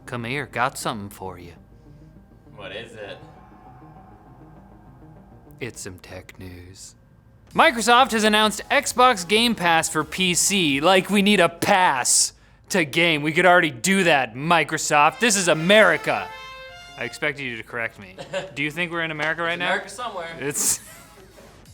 Come here, got something for you. What is it? It's some tech news. Microsoft has announced Xbox Game Pass for PC. Like we need a pass to game. We could already do that, Microsoft. This is America. I expected you to correct me. Do you think we're in America right now? America somewhere. It's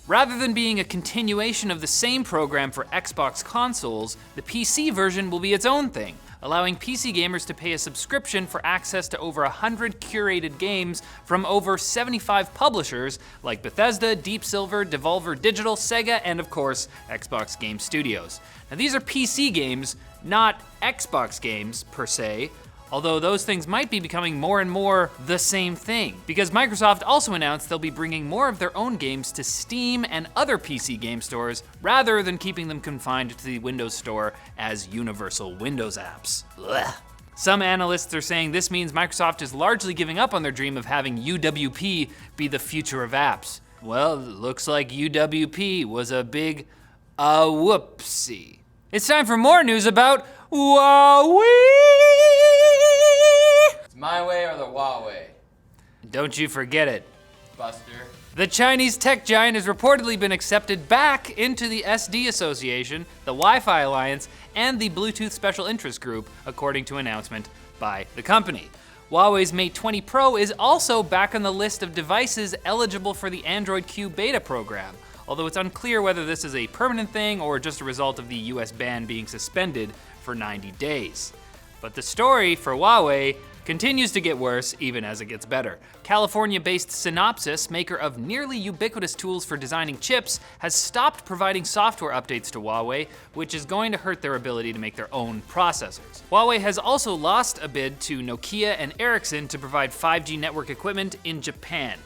Rather than being a continuation of the same program for Xbox consoles, the PC version will be its own thing, allowing PC gamers to pay a subscription for access to over 100 curated games from over 75 publishers like Bethesda, Deep Silver, Devolver Digital, Sega, and of course, Xbox Game Studios. Now these are PC games, not Xbox games per se, although those things might be becoming more and more the same thing, because Microsoft also announced they'll be bringing more of their own games to Steam and other PC game stores, rather than keeping them confined to the Windows Store as universal Windows apps. Blech. Some analysts are saying this means Microsoft is largely giving up on their dream of having UWP be the future of apps. Well, it looks like UWP was a big whoopsie. It's time for more news about Huawei! It's my way or the Huawei. Don't you forget it. Buster. The Chinese tech giant has reportedly been accepted back into the SD Association, the Wi-Fi Alliance, and the Bluetooth Special Interest Group, according to an announcement by the company. Huawei's Mate 20 Pro is also back on the list of devices eligible for the Android Q beta program, although it's unclear whether this is a permanent thing or just a result of the US ban being suspended for 90 days. But the story for Huawei continues to get worse even as it gets better. California-based Synopsys, maker of nearly ubiquitous tools for designing chips, has stopped providing software updates to Huawei, which is going to hurt their ability to make their own processors. Huawei has also lost a bid to Nokia and Ericsson to provide 5G network equipment in Japan.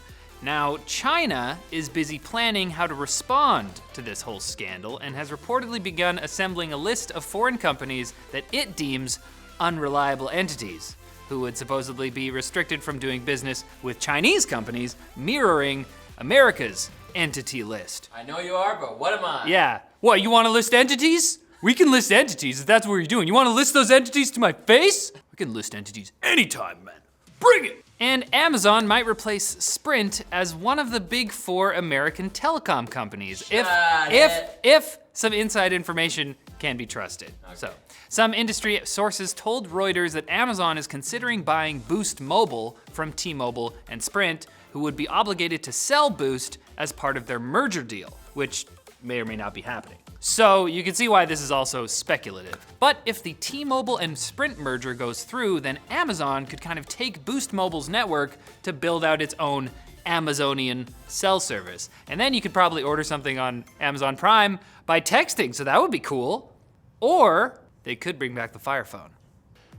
Now, China is busy planning how to respond to this whole scandal and has reportedly begun assembling a list of foreign companies that it deems unreliable entities, who would supposedly be restricted from doing business with Chinese companies, mirroring America's entity list. I know you are, but what am I? Yeah. What, you wanna list entities? We can list entities if that's what you're doing. You wanna list those entities to my face? We can list entities anytime, man. Bring it! And Amazon might replace Sprint as one of the big four American telecom companies, if some inside information can be trusted. Okay. So, some industry sources told Reuters that Amazon is considering buying Boost Mobile from T-Mobile and Sprint, who would be obligated to sell Boost as part of their merger deal, which may or may not be happening. So you can see why this is also speculative. But if the T-Mobile and Sprint merger goes through, then Amazon could kind of take Boost Mobile's network to build out its own Amazonian cell service. And then you could probably order something on Amazon Prime by texting, so that would be cool. Or they could bring back the Fire Phone.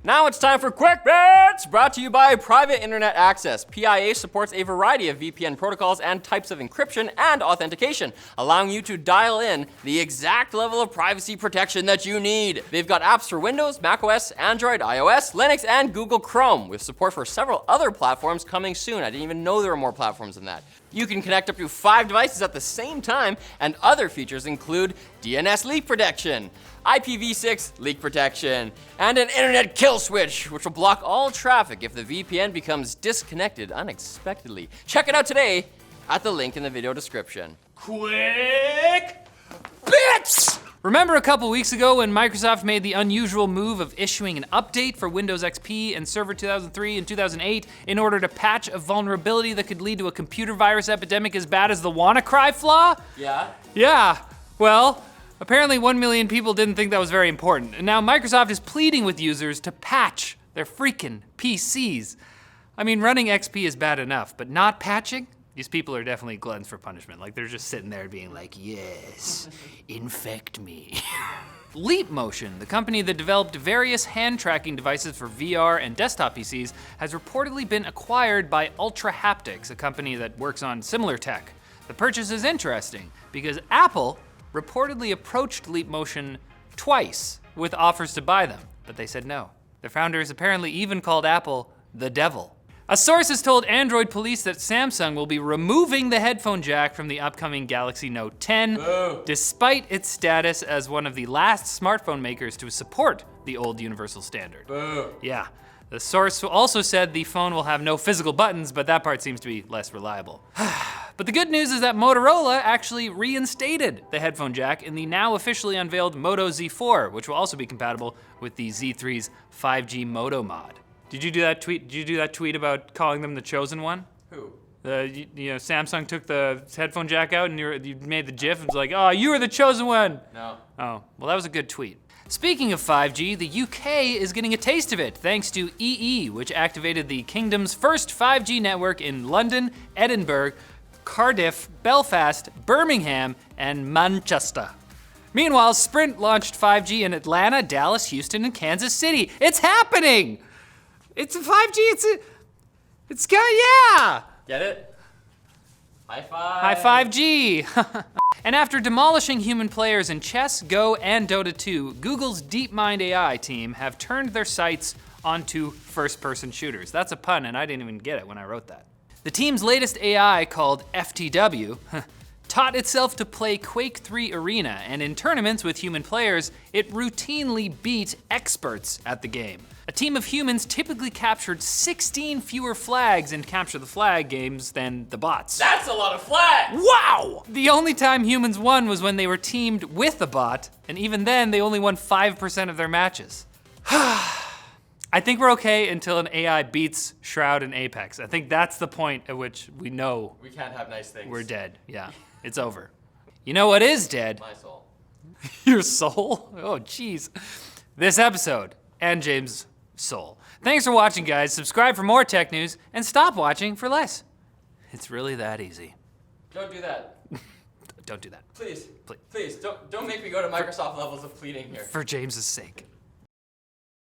Now it's time for Quick Bits, brought to you by Private Internet Access. PIA supports a variety of VPN protocols and types of encryption and authentication, allowing you to dial in the exact level of privacy protection that you need. They've got apps for Windows, macOS, Android, iOS, Linux, and Google Chrome, with support for several other platforms coming soon. I didn't even know there were more platforms than that. You can connect up to 5 devices at the same time, and other features include DNS leak protection, IPv6 leak protection, and an internet kill switch, which will block all traffic if the VPN becomes disconnected unexpectedly. Check it out today at the link in the video description. Quick Bits! Remember a couple weeks ago when Microsoft made the unusual move of issuing an update for Windows XP and Server 2003 and 2008 in order to patch a vulnerability that could lead to a computer virus epidemic as bad as the WannaCry flaw? Yeah? Yeah, well, apparently 1 million people didn't think that was very important, and now Microsoft is pleading with users to patch their freaking PCs. I mean, running XP is bad enough, but not patching? These people are definitely gluttons for punishment. Like, they're just sitting there being like, yes, infect me. Leap Motion, the company that developed various hand tracking devices for VR and desktop PCs, has reportedly been acquired by Ultra Haptics, a company that works on similar tech. The purchase is interesting because Apple reportedly approached Leap Motion twice with offers to buy them, but they said no. Their founders apparently even called Apple the devil. A source has told Android police that Samsung will be removing the headphone jack from the upcoming Galaxy Note 10, despite its status as one of the last smartphone makers to support the old universal standard. Yeah, The source also said the phone will have no physical buttons, but that part seems to be less reliable. But the good news is that Motorola actually reinstated the headphone jack in the now officially unveiled Moto Z4, which will also be compatible with the Z3's 5G Moto mod. Did you do that tweet? Did you do that tweet about calling them the chosen one? Who? Samsung took the headphone jack out and you made the GIF. It was like, oh, you were the chosen one. No. Oh, well, that was a good tweet. Speaking of 5G, the UK is getting a taste of it thanks to EE, which activated the kingdom's first 5G network in London, Edinburgh, Cardiff, Belfast, Birmingham, and Manchester. Meanwhile, Sprint launched 5G in Atlanta, Dallas, Houston, and Kansas City. It's happening! It's a 5G, yeah! Get it? High five. High 5G! And after demolishing human players in chess, Go, and Dota 2, Google's DeepMind AI team have turned their sights onto first-person shooters. That's a pun, and I didn't even get it when I wrote that. The team's latest AI, called FTW, taught itself to play Quake 3 Arena, and in tournaments with human players, it routinely beat experts at the game. A team of humans typically captured 16 fewer flags in Capture the Flag games than the bots. That's a lot of flags! Wow! The only time humans won was when they were teamed with a bot, and even then, they only won 5% of their matches. I think we're okay until an AI beats Shroud and Apex. I think that's the point at which we know We can't have nice things. we're dead. Yeah, it's over. You know what is dead? My soul. Your soul? Oh, jeez. This episode, and James' soul. Thanks for watching, guys. Subscribe for more tech news, and stop watching for less. It's really that easy. Don't do that. Don't do that. Please. Please. Please, don't make me go to Microsoft levels of pleading here. For James's sake.